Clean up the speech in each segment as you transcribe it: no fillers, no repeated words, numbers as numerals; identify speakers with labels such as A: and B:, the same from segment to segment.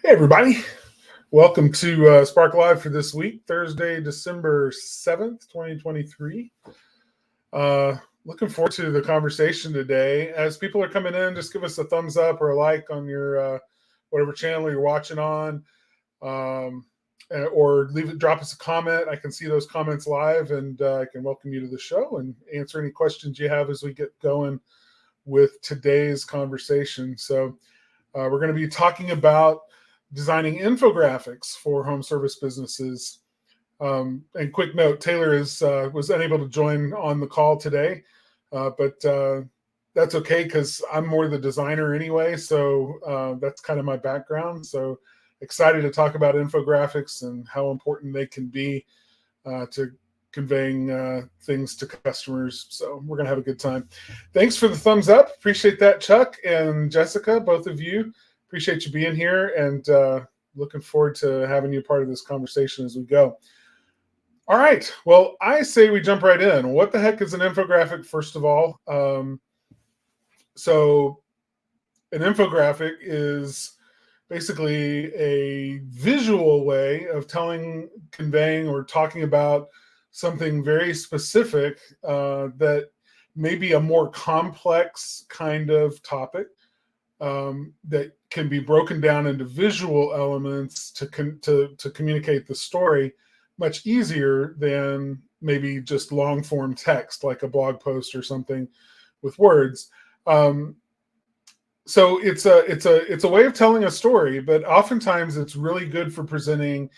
A: Hey, everybody. Welcome to Spark Live for this week, Thursday, December 7th, 2023. Looking forward to the conversation today. As people are coming in, just give us a thumbs up or a like on your whatever channel you're watching on, or drop us a comment. I can see those comments live, and I can welcome you to the show and answer any questions you have as we get going with today's conversation. So we're going to be talking about designing infographics for home service businesses. And quick note, Taylor was unable to join on the call today, but that's okay because I'm more the designer anyway, so that's kind of my background. So excited to talk about infographics and how important they can be to conveying things to customers. So we're going to have a good time. Thanks for the thumbs up. Appreciate that, Chuck and Jessica, both of you. Appreciate you being here, and looking forward to having you part of this conversation as we go. All right. Well, I say we jump right in. What the heck is an infographic, first of all? So an infographic is basically a visual way of conveying, or talking about something very specific that may be a more complex kind of topic that can be broken down into visual elements to communicate the story much easier than maybe just long form text like a blog post or something with words. So it's a way of telling a story, but oftentimes it's really good for presenting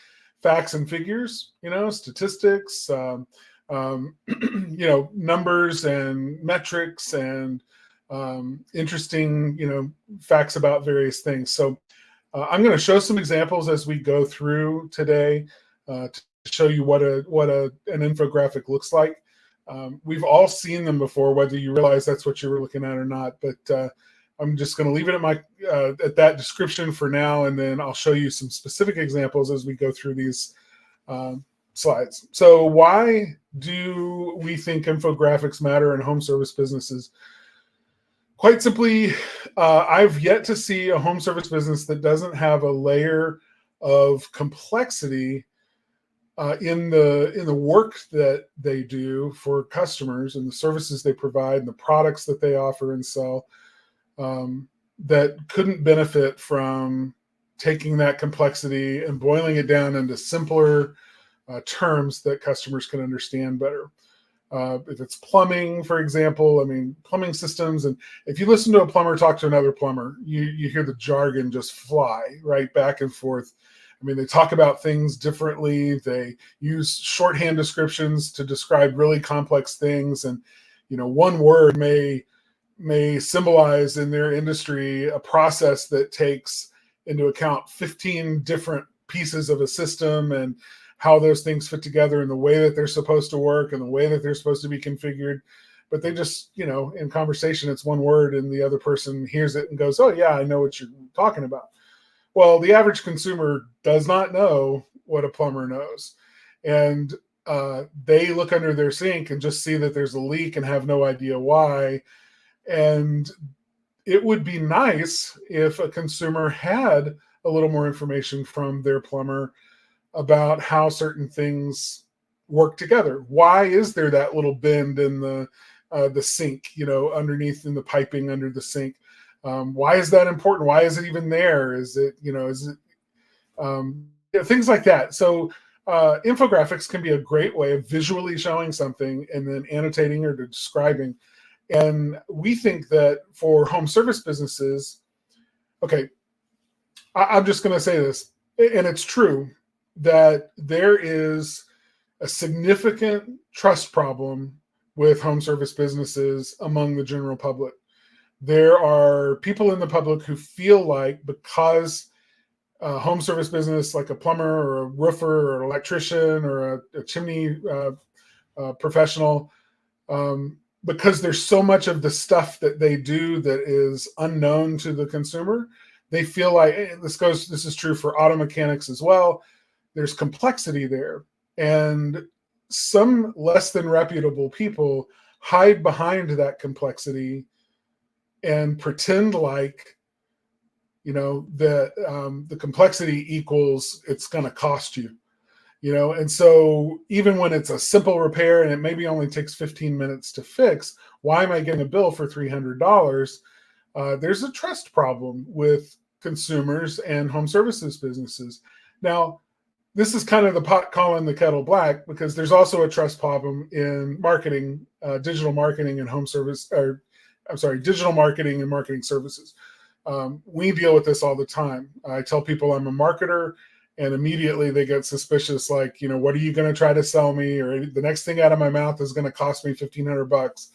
A: facts and figures, statistics, numbers and metrics and interesting, facts about various things. So I'm going to show some examples as we go through today to show you what an infographic looks like. We've all seen them before, whether you realize that's what you were looking at or not. But I'm just going to leave it at that description for now, and then I'll show you some specific examples as we go through these slides. So why do we think infographics matter in home service businesses? Quite simply, I've yet to see a home service business that doesn't have a layer of complexity in the work that they do for customers and the services they provide and the products that they offer and sell, that couldn't benefit from taking that complexity and boiling it down into simpler terms that customers can understand better. If it's plumbing, for example, plumbing systems, and if you listen to a plumber talk to another plumber, you hear the jargon just fly right back and forth. They talk about things differently. They use shorthand descriptions to describe really complex things, and one word may symbolize in their industry a process that takes into account 15 different pieces of a system and how those things fit together and the way that they're supposed to work and the way that they're supposed to be configured. But they just, in conversation, it's one word and the other person hears it and goes, oh yeah, I know what you're talking about. Well, the average consumer does not know what a plumber knows. And they look under their sink and just see that there's a leak and have no idea why. And it would be nice if a consumer had a little more information from their plumber about how certain things work together. Why is there that little bend in the sink, underneath in the piping under the sink? Why is that important? Why is it even there? Things like that. So infographics can be a great way of visually showing something and then annotating or describing. And we think that for home service businesses, okay, I'm just going to say this, and it's true, that there is a significant trust problem with home service businesses among the general public. There are people in the public who feel like because a home service business like a plumber or a roofer or an electrician or a chimney professional, because there's so much of the stuff that they do that is unknown to the consumer, they feel like this is true for auto mechanics as well. There's complexity there, and some less than reputable people hide behind that complexity and pretend like the complexity equals it's going to cost you. And so even when it's a simple repair and it maybe only takes 15 minutes to fix, why am I getting a bill for $300? There's a trust problem with consumers and home services businesses. Now, this is kind of the pot calling the kettle black, because there's also a trust problem in marketing, digital marketing and digital marketing and marketing services. We deal with this all the time. I tell people I'm a marketer, and immediately they get suspicious, like, what are you going to try to sell me? Or the next thing out of my mouth is going to cost me $1,500.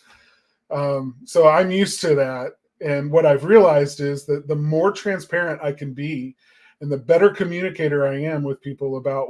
A: So I'm used to that. And what I've realized is that the more transparent I can be and the better communicator I am with people about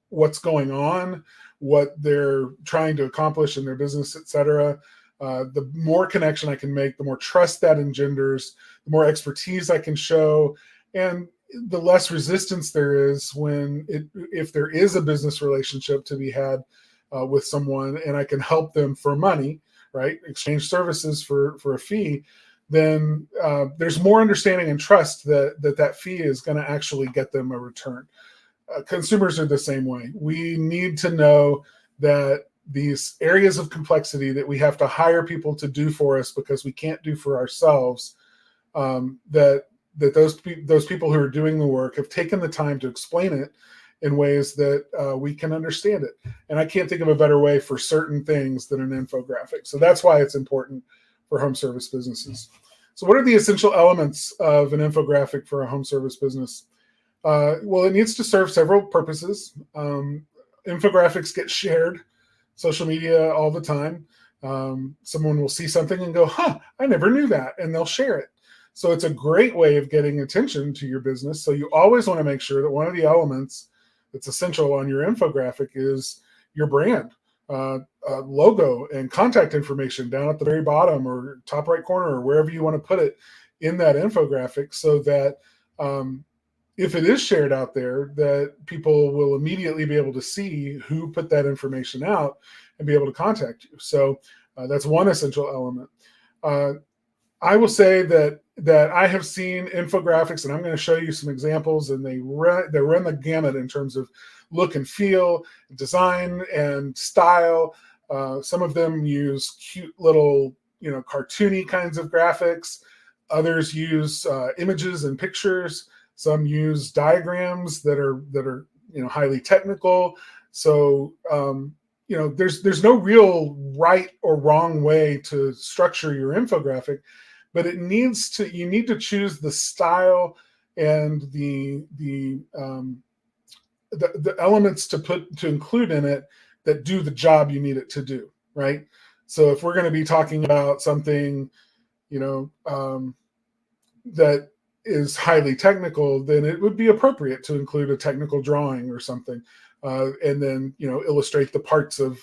A: what's going on, what they're trying to accomplish in their business, et cetera, the more connection I can make, the more trust that engenders, the more expertise I can show, and the less resistance there is if there is a business relationship to be had with someone, and I can help them for money, right? Exchange services for a fee, then there's more understanding and trust that fee is going to actually get them a return. Consumers are the same way. We need to know that these areas of complexity that we have to hire people to do for us because we can't do for ourselves, that those people who are doing the work have taken the time to explain it in ways that we can understand it. And I can't think of a better way for certain things than an infographic. So that's why it's important for home service businesses. So what are the essential elements of an infographic for a home service business? Well, it needs to serve several purposes. Infographics get shared social media all the time. Someone will see something and go, I never knew that, and they'll share it. So it's a great way of getting attention to your business. So you always want to make sure that one of the elements that's essential on your infographic is your brand, logo, and contact information down at the very bottom or top right corner or wherever you want to put it in that infographic, so that if it is shared out there, that people will immediately be able to see who put that information out and be able to contact you. So that's one essential element. I will say that I have seen infographics, and I'm going to show you some examples, and they run the gamut in terms of look and feel, design, and style. Some of them use cute little, cartoony kinds of graphics. Others use images and pictures. Some use diagrams that are highly technical. So there's no real right or wrong way to structure your infographic, but you need to choose the style and the elements to include in it that do the job you need it to do, right? So if we're going to be talking about something, that is highly technical, then it would be appropriate to include a technical drawing or something, and then illustrate the parts of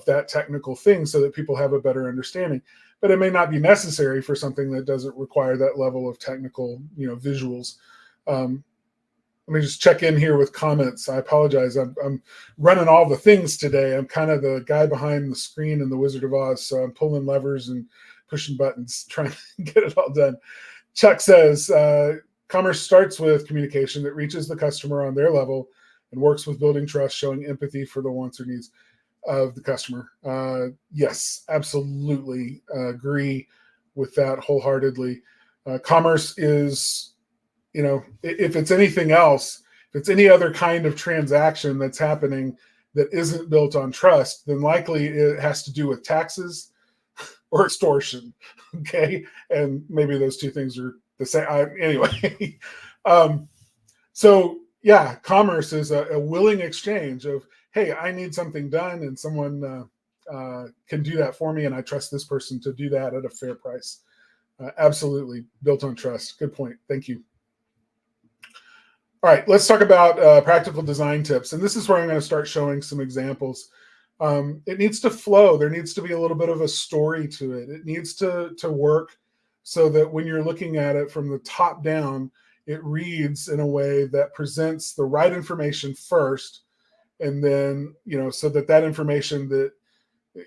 A: that technical thing so that people have a better understanding. But it may not be necessary for something that doesn't require that level of technical, visuals. Let me just check in here with comments. I apologize. I'm running all the things today. I'm kind of the guy behind the screen in the Wizard of Oz, so I'm pulling levers and pushing buttons, trying to get it all done. Chuck says, commerce starts with communication that reaches the customer on their level and works with building trust, showing empathy for the wants or needs of the customer. Yes, absolutely agree with that wholeheartedly. Commerce is, if it's anything else, if it's any other kind of transaction that's happening that isn't built on trust, then likely it has to do with taxes or extortion. Okay. And maybe those two things are the same. Anyway. So yeah, commerce is a willing exchange of, hey, I need something done, and someone can do that for me, and I trust this person to do that at a fair price. Absolutely built on trust. Good point. Thank you. All right, let's talk about practical design tips. And this is where I'm going to start showing some examples. It needs to flow. There needs to be a little bit of a story to it. It needs to work so that when you're looking at it from the top down, it reads in a way that presents the right information first, and then, so that information, that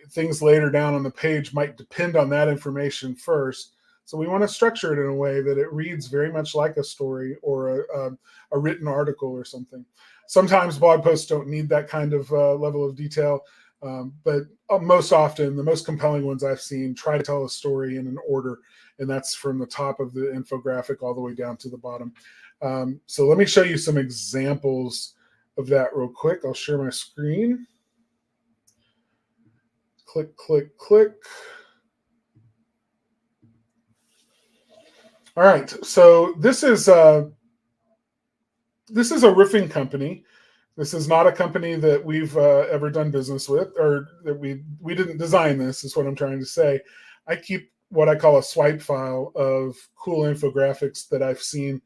A: things later down on the page might depend on that information first, So we want to structure it in a way that it reads very much like a story or a written article or something. Sometimes blog posts don't need that kind of level of detail, but most often, the most compelling ones I've seen try to tell a story in an order, and that's from the top of the infographic all the way down to the bottom. So let me show you some examples of that real quick. I'll share my screen. Click, click, click. All right, so this is a roofing company. This is not a company that we've ever done business with, or that we didn't design this, is what I'm trying to say. I keep what I call a swipe file of cool infographics that I've seen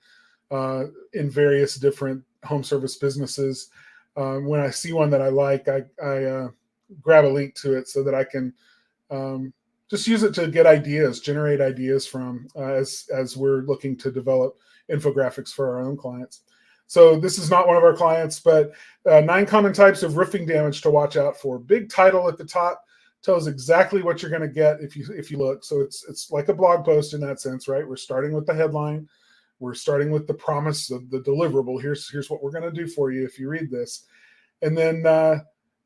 A: in various different home service businesses. When I see one that I like, I grab a link to it so that I can just use it to get ideas, generate ideas from as we're looking to develop infographics for our own clients. So this is not one of our clients, but 9 common types of roofing damage to watch out for. Big title at the top tells exactly what you're going to get if you look. So it's like a blog post in that sense, right? We're starting with the headline. We're starting with the promise of the deliverable. Here's what we're going to do for you if you read this. And then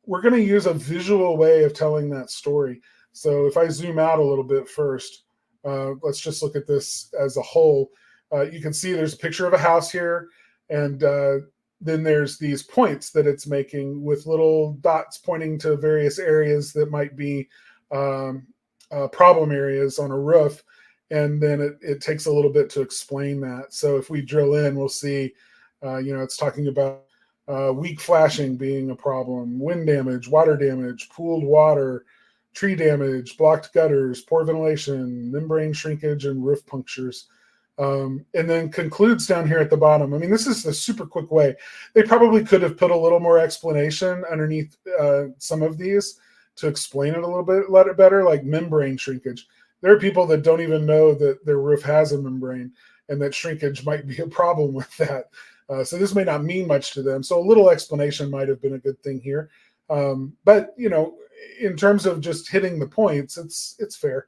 A: we're going to use a visual way of telling that story. So if I zoom out a little bit first, let's just look at this as a whole. You can see there's a picture of a house here, and then there's these points that it's making with little dots pointing to various areas that might be problem areas on a roof. And then it takes a little bit to explain that. So if we drill in, we'll see, it's talking about weak flashing being a problem, wind damage, water damage, pooled water, tree damage, blocked gutters, poor ventilation, membrane shrinkage, and roof punctures. And then concludes down here at the bottom. I mean, this is a super quick way. They probably could have put a little more explanation underneath some of these to explain it a little bit better, like membrane shrinkage. There are people that don't even know that their roof has a membrane and that shrinkage might be a problem with that. So this may not mean much to them. So a little explanation might have been a good thing here. But, in terms of just hitting the points, it's fair.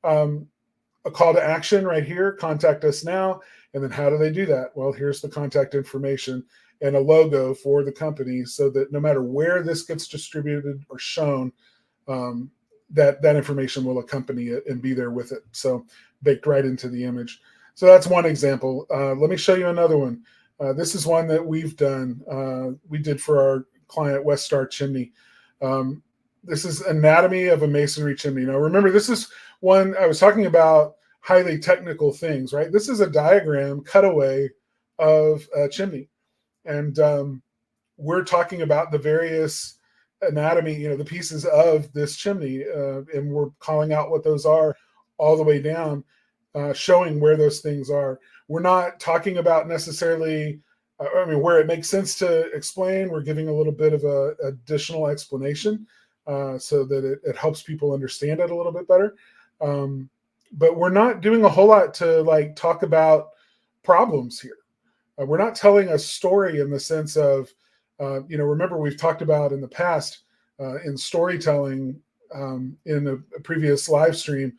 A: A call to action right here, contact us now. And then how do they do that? Well, here's the contact information and a logo for the company so that no matter where this gets distributed or shown, that information will accompany it and be there with it. So baked right into the image. So that's one example. Let me show you another one. This is one that we've done. We did for our client, West Star Chimney. This is anatomy of a masonry chimney. Now, remember, this is one I was talking about highly technical things, right? This is a diagram cutaway of a chimney. And we're talking about the various anatomy, the pieces of this chimney, and we're calling out what those are all the way down, showing where those things are. We're not talking about necessarily, where it makes sense to explain, we're giving a little bit of a additional explanation so that it helps people understand it a little bit better. But we're not doing a whole lot to talk about problems here. We're not telling a story in the sense of, remember we've talked about in the past in storytelling in a previous live stream,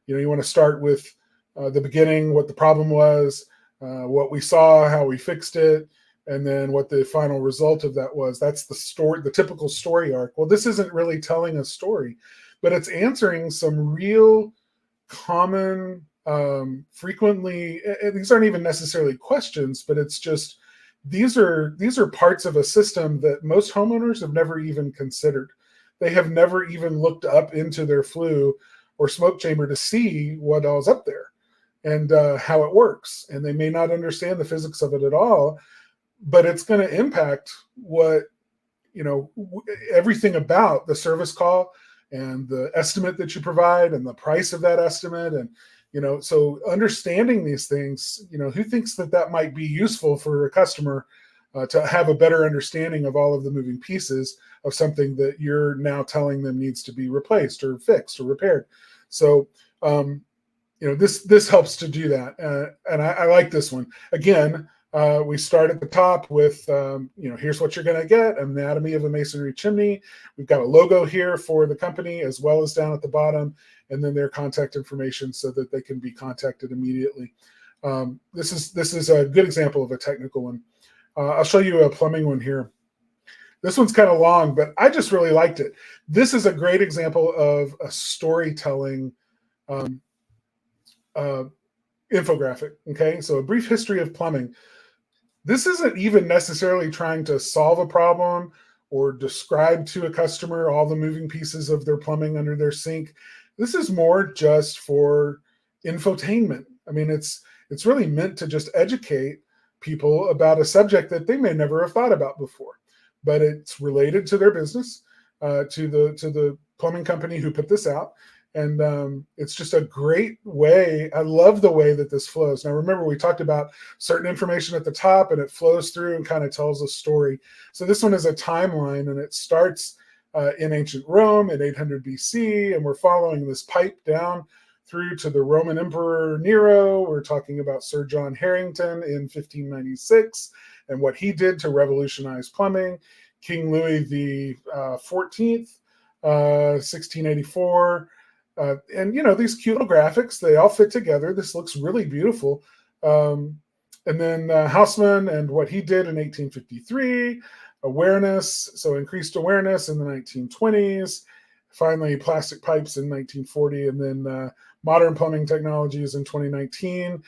A: you want to start with the beginning, what the problem was, what we saw, how we fixed it, and then what the final result of that was. That's the story, the typical story arc. Well, this isn't really telling a story, but it's answering some real common, frequently, these aren't even necessarily questions, but it's just, these are parts of a system that most homeowners have never even considered. They have never even looked up into their flue or smoke chamber to see what all's up there and how it works. And they may not understand the physics of it at all, but it's going to impact what, everything about the service call and the estimate that you provide and the price of that estimate. And, so understanding these things, who thinks that might be useful for a customer to have a better understanding of all of the moving pieces of something that you're now telling them needs to be replaced or fixed or repaired. So, this helps to do that. And I like this one. Again, We start at the top with, here's what you're going to get: anatomy of a masonry chimney. We've got a logo here for the company, as well as down at the bottom, and then their contact information so that they can be contacted immediately. This is a good example of a technical one. I'll show you a plumbing one here. This one's kind of long, but I just really liked it. This is a great example of a storytelling infographic. Okay, so a brief history of plumbing. This isn't even necessarily trying to solve a problem or describe to a customer all the moving pieces of their plumbing under their sink. This is more just for infotainment. I mean, it's really meant to just educate people about a subject that they may never have thought about before, but it's related to their business, to the plumbing company who put this out. And it's just a great way. I love the way that this flows. Now, remember, we talked about certain information at the top, and it flows through and kind of tells a story. So this one is a timeline, and it starts in ancient Rome in 800 BC, and we're following this pipe down through to the Roman Emperor Nero. We're talking about Sir John Harrington in 1596 and what he did to revolutionize plumbing. King Louis the 14th, 1684. And these cute little graphics, they all fit together. This looks really beautiful. And then Haussmann and what he did in 1853, awareness, so increased awareness in the 1920s. Finally, plastic pipes in 1940, and then modern plumbing technologies in 2019,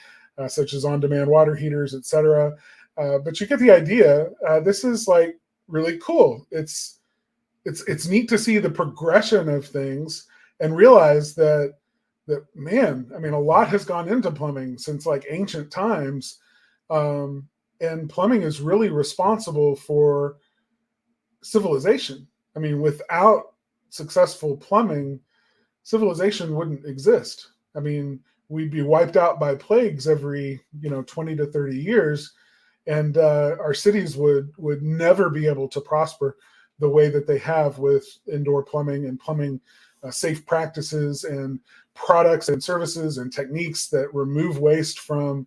A: such as on-demand water heaters, etc. But you get the idea. This is like really cool. It's neat to see the progression of things and realize that man, I mean, a lot has gone into plumbing since like ancient times, and plumbing is really responsible for civilization. I mean, without successful plumbing, civilization wouldn't exist. I mean, we'd be wiped out by plagues every 20 to 30 years, and our cities would never be able to prosper the way that they have with indoor plumbing and plumbing safe practices and products and services and techniques that remove waste from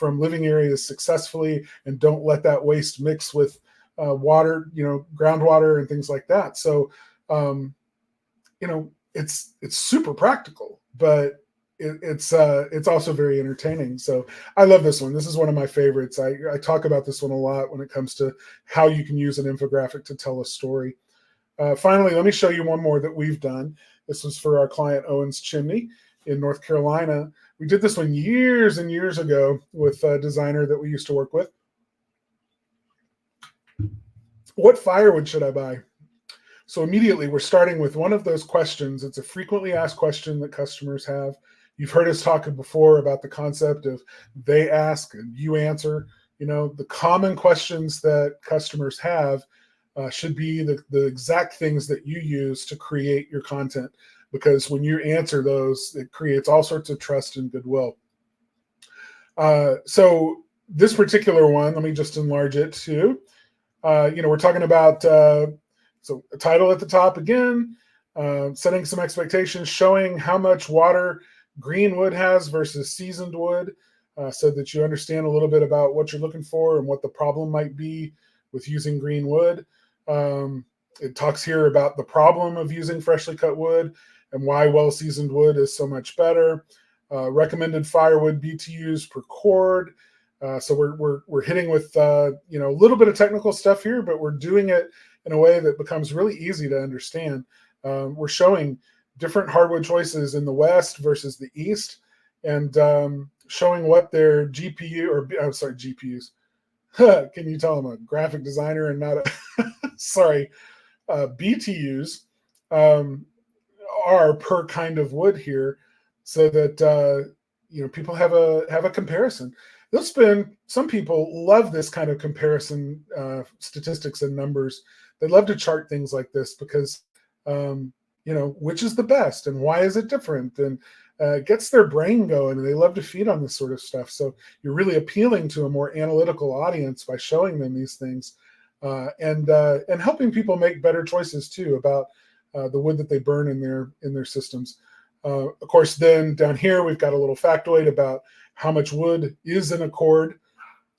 A: living areas successfully and don't let that waste mix with water, groundwater and things like that. So, it's super practical, but it's also very entertaining. So I love this one. This is one of my favorites. I talk about this one a lot when it comes to how you can use an infographic to tell a story. Finally, let me show you one more that we've done. This was for our client Owen's Chimney in North Carolina. We did this one years and years ago with a designer that we used to work with. What firewood should I buy? So immediately we're starting with one of those questions. It's a frequently asked question that customers have. You've heard us talk before about the concept of they ask and you answer. The common questions that customers have should be the exact things that you use to create your content, because when you answer those, it creates all sorts of trust and goodwill. So this particular one, let me just enlarge it too. We're talking about so a title at the top again, setting some expectations, showing how much water green wood has versus seasoned wood, so that you understand a little bit about what you're looking for and what the problem might be with using green wood. It talks here about the problem of using freshly cut wood and why well-seasoned wood is so much better. Recommended firewood BTUs per cord. So we're hitting with a little bit of technical stuff here, but we're doing it in a way that becomes really easy to understand. We're showing different hardwood choices in the West versus the East, and showing what their GPUs. Can you tell I'm a graphic designer and not a BTUs are per kind of wood here, so that people have a comparison. Some people love this kind of comparison, statistics and numbers. They love to chart things like this because which is the best and why is it different, and gets their brain going, and they love to feed on this sort of stuff. So you're really appealing to a more analytical audience by showing them these things, and helping people make better choices too about the wood that they burn in their systems. Of course, then down here we've got a little factoid about how much wood is in a cord,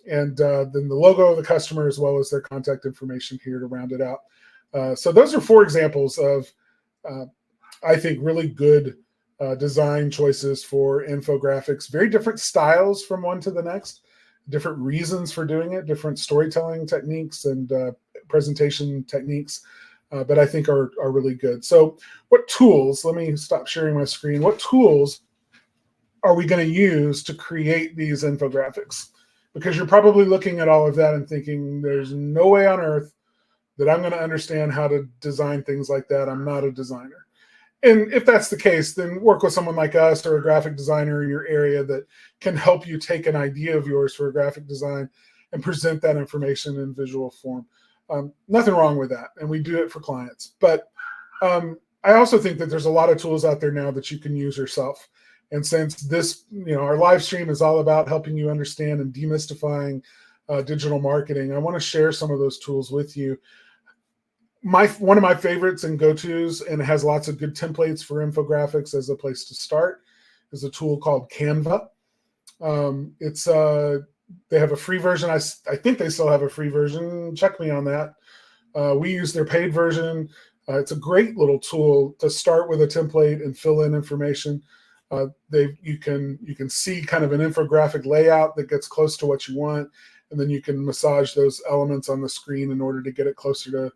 A: and then the logo of the customer as well as their contact information here to round it out. So those are 4 examples of, I think, really good design choices for infographics. Very different styles from one to the next, different reasons for doing it, different storytelling techniques and presentation techniques, but I think are really good. So what tools, let me stop sharing my screen, what tools are we going to use to create these infographics? Because you're probably looking at all of that and thinking, there's no way on earth that I'm going to understand how to design things like that. I'm not a designer. And if that's the case, then work with someone like us or a graphic designer in your area that can help you take an idea of yours for a graphic design and present that information in visual form. Nothing wrong with that. And we do it for clients. But I also think that there's a lot of tools out there now that you can use yourself. And since this, our live stream is all about helping you understand and demystifying digital marketing, I want to share some of those tools with you. One of my favorites and go-tos, and it has lots of good templates for infographics as a place to start, is a tool called Canva. They have a free version. I think they still have a free version. Check me on that. We use their paid version. It's a great little tool to start with a template and fill in information. You can see kind of an infographic layout that gets close to what you want, and then you can massage those elements on the screen in order to get it closer to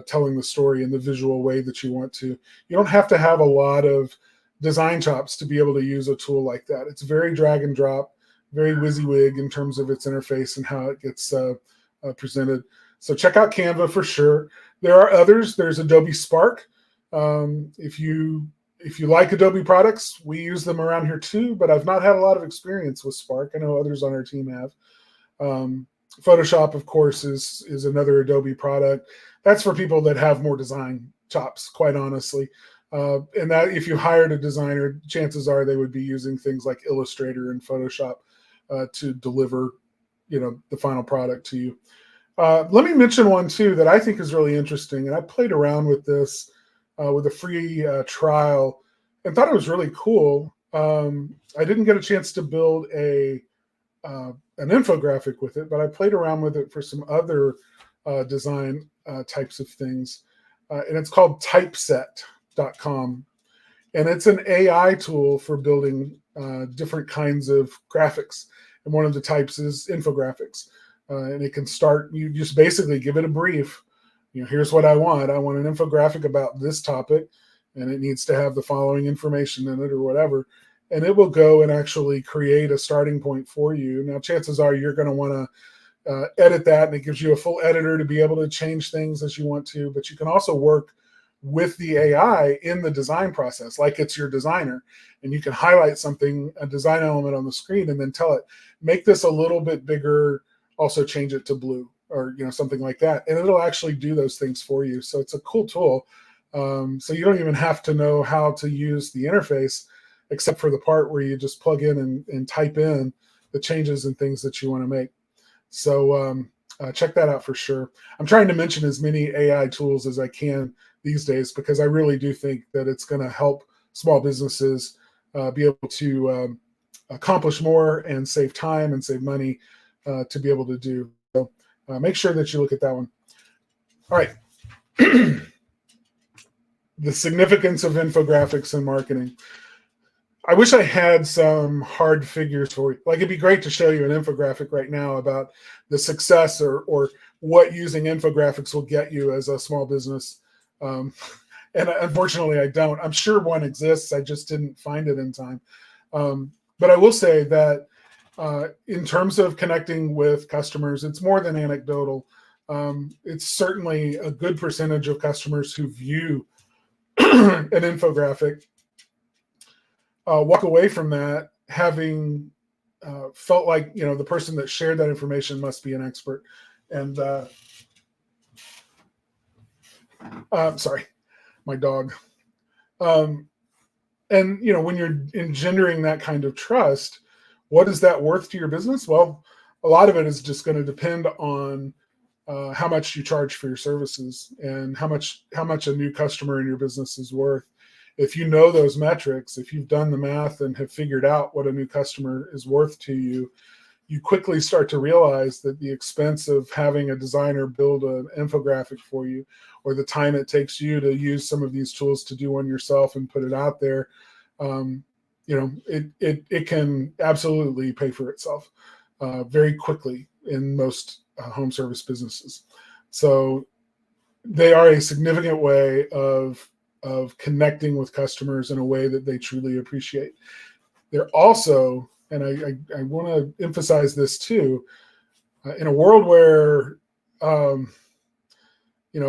A: telling the story in the visual way that you want to. You don't have to have a lot of design chops to be able to use a tool like that. It's very drag and drop, very WYSIWYG in terms of its interface and how it gets presented. So check out Canva for sure. There are others. There's Adobe Spark. If you like Adobe products, we use them around here too, but I've not had a lot of experience with Spark. I know others on our team have. Photoshop, of course, is another Adobe product. That's for people that have more design chops, quite honestly. And that if you hired a designer, chances are they would be using things like Illustrator and Photoshop to deliver, the final product to you. Let me mention one too that I think is really interesting, and I played around with this with a free trial and thought it was really cool. I didn't get a chance to build an infographic with it, but I played around with it for some other design types of things. And it's called typeset.com. And it's an AI tool for building different kinds of graphics. And one of the types is infographics. And it can start, you just basically give it a brief. Here's what I want. I want an infographic about this topic, and it needs to have the following information in it or whatever. And it will go and actually create a starting point for you. Now, chances are you're going to want to edit that, and it gives you a full editor to be able to change things as you want to. But you can also work with the AI in the design process, like it's your designer. And you can highlight something, a design element on the screen, and then tell it, make this a little bit bigger, also change it to blue, or something like that. And it'll actually do those things for you. So it's a cool tool. So you don't even have to know how to use the interface, except for the part where you just plug in and type in the changes and things that you want to make. So check that out for sure. I'm trying to mention as many AI tools as I can these days, because I really do think that it's going to help small businesses be able to accomplish more and save time and save money to be able to do. So make sure that you look at that one. All right. The significance of infographics in marketing. I wish I had some hard figures for you. Like, it'd be great to show you an infographic right now about the success or what using infographics will get you as a small business. And unfortunately, I don't. I'm sure one exists. I just didn't find it in time. But I will say that in terms of connecting with customers, it's more than anecdotal. It's certainly a good percentage of customers who view an infographic walk away from that having felt like the person that shared that information must be an expert. And sorry, my dog. And when you're engendering that kind of trust, what is that worth to your business? Well, a lot of it is just going to depend on how much you charge for your services and how much a new customer in your business is worth. If you know those metrics, if you've done the math and have figured out what a new customer is worth to you, you quickly start to realize that the expense of having a designer build an infographic for you, or the time it takes you to use some of these tools to do one yourself and put it out there, it can absolutely pay for itself very quickly in most home service businesses. So they are a significant way of connecting with customers in a way that they truly appreciate. They're also, and I want to emphasize this too, in a world where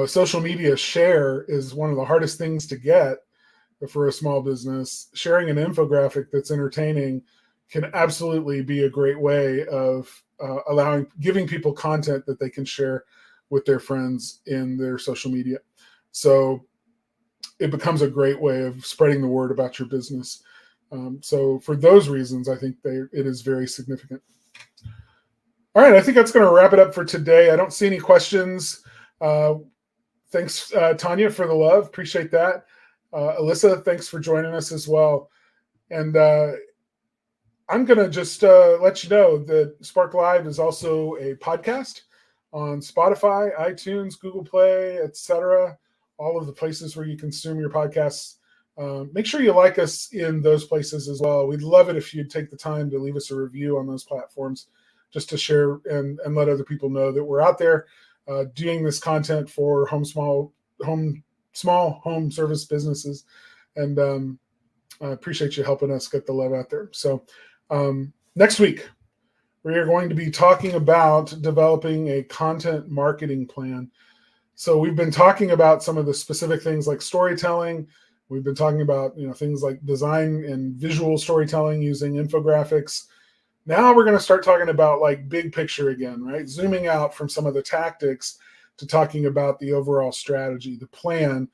A: social media share is one of the hardest things to get for a small business. Sharing an infographic that's entertaining can absolutely be a great way of giving people content that they can share with their friends in their social media. So it becomes a great way of spreading the word about your business. So for those reasons, I think it is very significant. All right, I think that's going to wrap it up for today. I don't see any questions. Thanks, Tanya, for the love. Appreciate that. Alyssa, thanks for joining us as well. And I'm going to just let you know that Spark Live is also a podcast on Spotify, iTunes, Google Play, etc., all of the places where you consume your podcasts. Make sure you like us in those places as well. We'd love it if you'd take the time to leave us a review on those platforms, just to share and let other people know that we're out there doing this content for small home service businesses. And I appreciate you helping us get the love out there. So next week, we are going to be talking about developing a content marketing plan. So we've been talking about some of the specific things like storytelling. We've been talking about things like design and visual storytelling using infographics. Now we're going to start talking about like big picture again, right? Zooming out from some of the tactics to talking about the overall strategy, the plan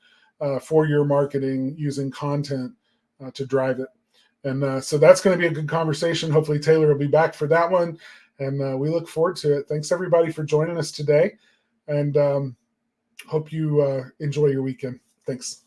A: for your marketing using content to drive it. And so that's going to be a good conversation. Hopefully Taylor will be back for that one. And we look forward to it. Thanks everybody for joining us today. And hope you enjoy your weekend. Thanks.